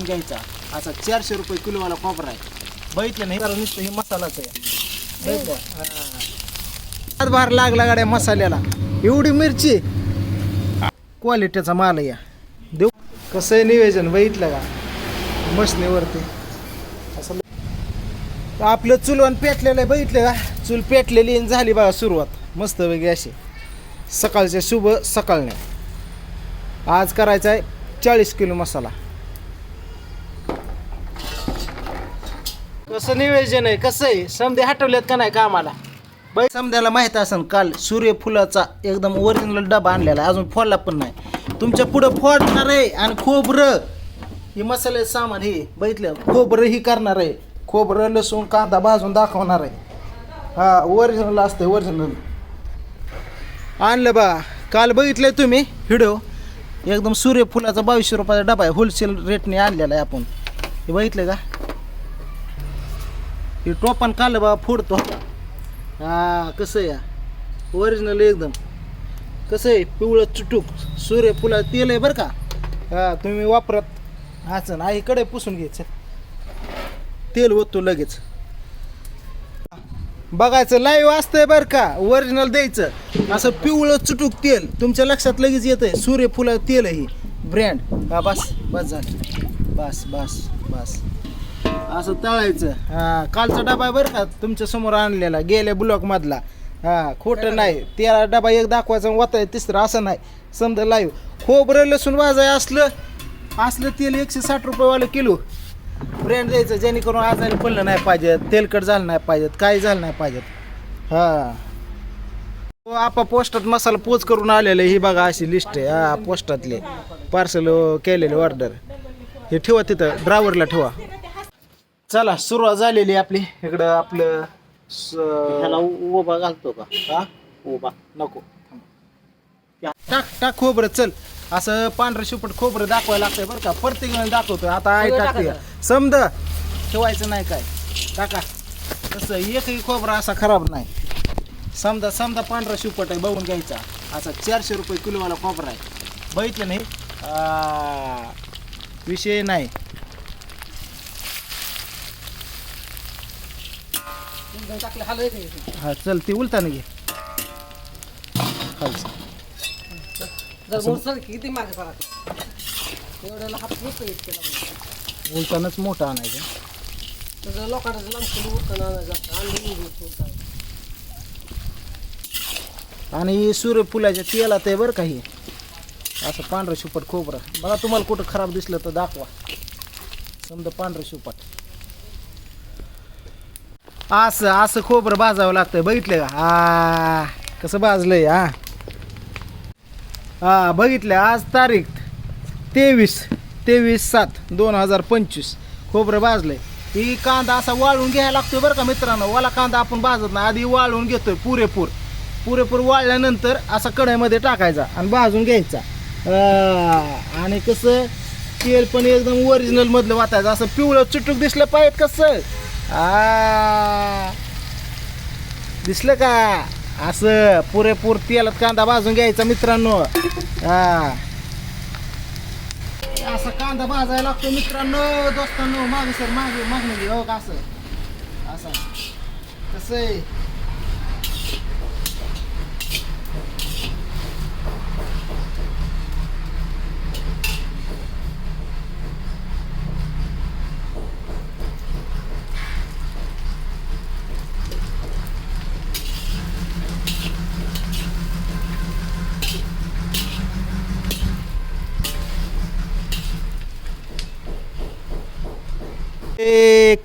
घ्यायचा. असा 400 रुपये किलोवाला खोबरा आहे. बघितलं नाही कारण नुसतं हे मसालाच आहे. बघितलं भार लागला गाड्या मसाल्याला. एवढी मिरची क्वालिटीचा माल या देऊ. कसं आहे नियोजन बघितलं का मशनीवरती. असं आपलं चुलवण पेटलेलं आहे बघितलं का. चूल पेटलेली झाली बघा सुरुवात मस्त वेगळी अशी. सकाळच्या शुभ सकाळने आज करायचा आहे 40 किलो मसाला. कसं नियोजन आहे कसं आहे. समधे हटवलेत का नाही कामाला. बाई समद्याला माहीत असेल काल सूर्यफुलाचा एकदम ओरिजिनल डबा आणलेला आहे. अजून फोडला पण नाही. तुमच्या पुढं फोडणार आहे. आणि खोबरं हे मसाल्याचं सामान हे बघितलं. खोबरं ही करणार आहे. खोबरं लसूण कांदा भाजून दाखवणार आहे. हा ओरिजिनल असते ओरिजिनल आणलं बा. काल बघितलंय तुम्ही व्हिडिओ. एकदम सूर्यफुलाचा 2200 रुपयाचा डबा आहे. होलसेल रेटने आणलेला आहे आपण. हे बघितलं का. हे टोपण काल बा फोडतो. हा कसं या ओरिजिनल एकदम कसं आहे पिवळं चुटूक सूर्यफुला तेल आहे बरं का. हा तुम्ही वापरत हाच नाही कडे पुसून घ्यायचं तेल होतो लगेच. बघायचं लाईव्ह असतंय बरं का. ओरिजिनल द्यायचं. असं पिवळं चुटूक तेल तुमच्या लक्षात लगेच येतंय. सूर्यफुला तेल ही ब्रँड. हा बस बस झालं. बस बस बस असं तळायचं. हा कालचा डबा आहे बरं का तुमच्या समोर आणलेला गेल्या ब्लॉकमधला. हा खोटं नाही. त्याला डबा एक दाखवायचा वाचाय तिसरं असं नाही. समजा लाईव्ह. खोबरं लसूण वाजाय असलं तेल 160 रुपयेवालं किलो. ब्रँड द्यायचं जेणेकरून आजारी पडलं नाही पाहिजेत. तेलकट झालं नाही पाहिजेत. काही झालं नाही पाहिजेत. हा आपा पोस्टात मसाला पोच करून आलेलं ही बघा अशी लिस्ट आहे. हा पोस्टातले पार्सल केलेले ऑर्डर हे ठेवा तिथं ड्रायव्हरला ठेवा. चला सुरुवात झालेली आपली. इकडं आपलं ह्याला उभा घालतो का. हा उभा नको टाक टाक खोबरं चल. असं पांढरं शिपट खोबरं दाखवायला लागतंय बरं का. प्रत्येकाने दाखवतोय आता आई टाकते समद ठेवायचं नाही काय टाका. तसं एकही खोबरा असा खराब नाही. समजा समजा पांढरा शिपट आहे बघून घ्यायचा. असा 400 रुपये किलोवाला खोबरा आहे. बघितलं नाही विषय नाही. हा चल ती उलटाने घे खालचं. किती मागे एवढ्याला हात उलटानच मोठा आणायचं. लोकांचं आणि सूर्यफुलाच्या तेलात आहे बरं काही असं पांढरं शिपट खोबरं. बघा तुम्हाला कुठं खराब दिसलं तर दाखवा. समजा पांढरं शिपट असं असं खोबरं भाजावं लागतंय. बघितलं का. हा कसं भाजलंय. हा हा बघितलं. आज तारीख 23/7/2025 खोबरं भाजलंय. ही कांदा असा वाळून घ्यायला लागतोय बरं का मित्रांनो. वाला कांदा आपण भाजत नाही. आधी वाळून घेतोय पुरेपूर वाळल्यानंतर असा कढईमध्ये टाकायचा आणि भाजून घ्यायचा. आणि कसं तेल पण एकदम ओरिजिनल मधलं वाटायचं. असं पिवळं चुटूक दिसलं पाहिजे कसं. दिसलं का. असं पुरेपूर तेलात कांदा भाजून घ्यायचा मित्रांनो. असा कांदा भाजायला लागतो मित्रांनो. दोस्तांनो मागे सर मागणं घे हो का. असं असं कसं आहे.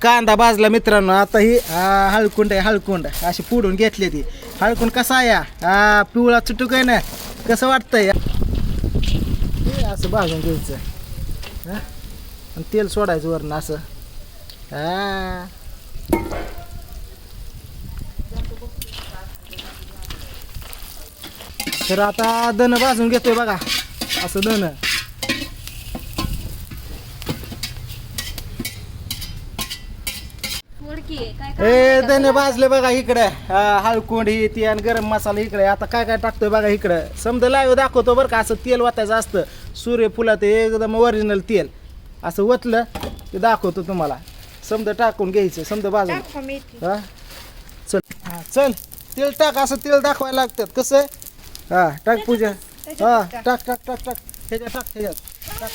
कांदा भाजला मित्रांनो. आता ही हळकुंड आहे. हळकुंड अशी पुढून घेतली ती. हळकुंड कसा आहे पिवळा चुटूक आहे ना. कसं वाटतंय असं भाजून घ्यायचं. आणि तेल सोडायचं वरून असं. तर आता दण भाजून घेतोय बघा असं दण. धने भाजले बघा इकडे. हळकुंड ही ती आणि गरम मसाला इकडे. आता काय काय टाकतोय बघा इकडं. समजा लाईव्ह दाखवतो बरं का. असं तेल वाटायचं असतं सूर्यफुला ते एकदम ओरिजिनल तेल. असं वतलं की दाखवतो तुम्हाला. समजा टाकून घ्यायचं, समजा बाजूला. हा चल, हा चल तेल टाक. असं तेल दाखवायला लागतात. कसं आहे? हा टाक पूजा. हा टाक टाक टाक टाक ह्याच्यात टाक, ह्याच्यात टाक.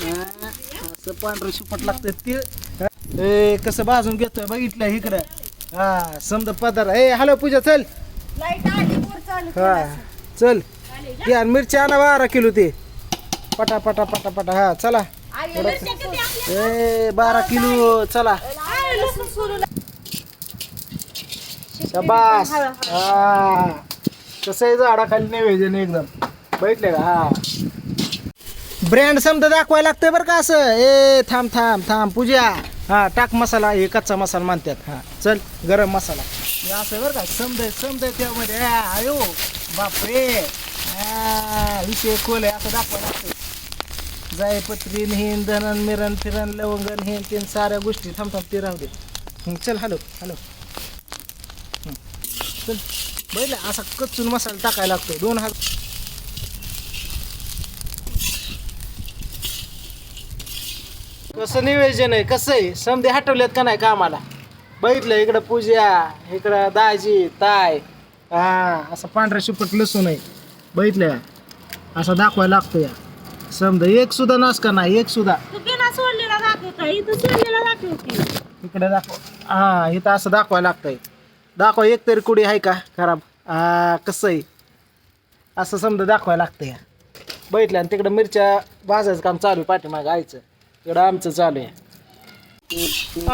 हा, असं पांढरं शिपट लागतं तेल. हा. ए कसं भाजून घेतोय बघितलं इकडं. हा समजा पदार्थ. ए हॅलो पूजा चल. हा चल ते आणि मिरची आणा 12 किलो ते. पटा पटा पटा पटा. हा चला. ए 12 किलो चला. शाबास. हा कसं आहे झाडाखाली निवेदन एकदम. बघितले का? हा ब्रँड समजा दाखवायला लागतंय बरं का असं. ए थांब थांब थांब पूजा. हा टाक मसाला. हे कच्चा मसाला म्हणतात. हा चल गरम मसाला. हे असं बरं का समजा समजा त्यामध्ये. अयो बापरे. हा विषय खोल आहे. असं दाखवायला लागतंय. जायपत्री हिन धनन मिरण फिरण लवंगन हेन तीन साऱ्या गोष्टी. थांब थांब ते राहू दे. चल हॅलो हॅलो. चल बघितलं असा कच्चून मसाला टाकायला लागतो. 2000 कसं नियोजन आहे. कसं आहे समजे हटवलेत का नाही कामाला. बघितलं इकडं पूजा, इकडं दाजी ताय. हा असं पांढऱ्या शिपट लसूण आहे. बघितलं का? असं दाखवायला लागतो या. समजा एक सुद्धा नास का नाही. एक सुद्धा इकडे दाखव. हा इथं असं दाखवायला लागतंय. दाखव एक तरी कुडी आहे का खराब. हा कसं आहे असं समजा दाखवायला लागतं या. बघितलं आणि तिकडं मिरच्या भाजायचं काम चालू आहे पाठीमागं आईचं. इकडं आमचं चालू आहे.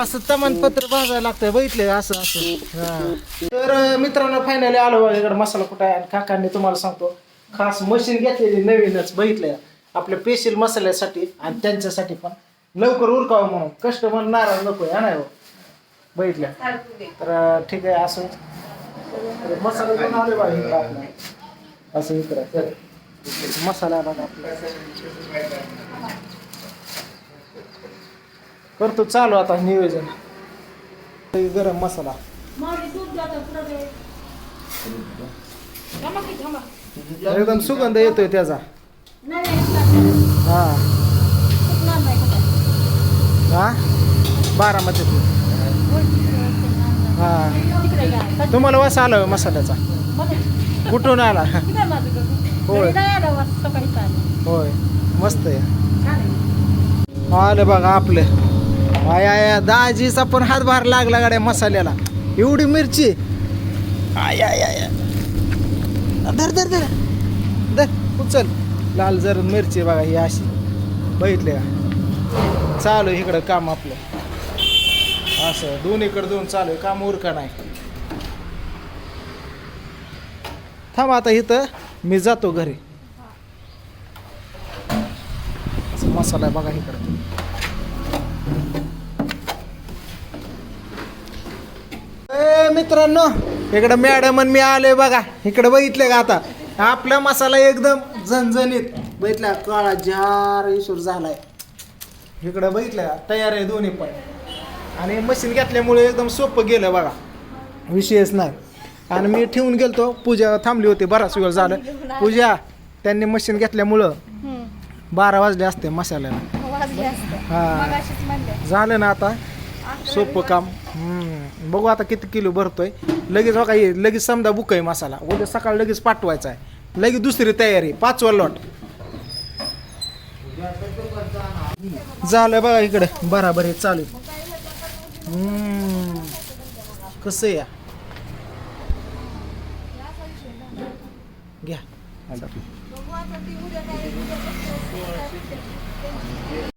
असं तमानपत्र भाजायला लागतंय. बघितलं असं असं. हा तर मित्रांनो फायनली आलो बघा इकडं. मसाला कुठं आहे आणि काकांनी तुम्हाला सांगतो खास मशीन घेतलेली नवीनच. बघितलं आपल्या स्पेशल मसाल्यासाठी आणि त्यांच्यासाठी पण लवकर उरकावं म्हणून. कस्टमर नाराज नको आहे नाही हो. बघितलं तर ठीक आहे. असं मसाला बनवले बघा इकडं आपला. असं इकडं मसाला बघा आपला करतो चालू आता नियोजन. गरम मसाला एकदम सुगंध येतोय त्याचा. हा हा बारामती. हा तुम्हाला वास आला होय मसाल्याचा. कुठून आला? होय होय मस्त आहे. आलं बघा आपलं. आय आय दाजीचा पण हातभार लागला गाड्या मसाल्याला. एवढी मिरची. आय आय आय धर धर धर धर उचल. लाल जर मिरची बघा ही अशी. बघितले का? चालू इकडं काम आपलं. असं दोन्हीकडे दोन चालू आहे काम. उरका नाही. थांब आता इथं मी जातो घरी. मसाला आहे बघा इकडं. मित्रांनो इकडं मॅडम आणि मी आलोय बघा. इकडं बघितलं का आता आपला मसाला एकदम झणझणीत. बघितला काळा जार इशूर झालाय. इकडं बघितलं का तयार आहे दोन्ही पण. आणि मशीन घेतल्यामुळे एकदम सोपं गेलं बघा. विषयच नाही. आणि मी ठेवून गेलतो. पूजा थांबली होती बराच वेळ झालं. पूजा त्यांनी मशीन घेतल्यामुळं 12 वाजले असते मसाल्याला. हा झालं ना आता सोपं काम. बघू आता किती किलो भरतोय. लगेच बघा लगेच समजा बुक आहे मसाला. उद्या सकाळ लगेच पाठवायचा आहे. लगेच दुसरी तयारी 5वा लॉट झालं बघा. इकडं बराबर हे चालू. कसं या घ्या.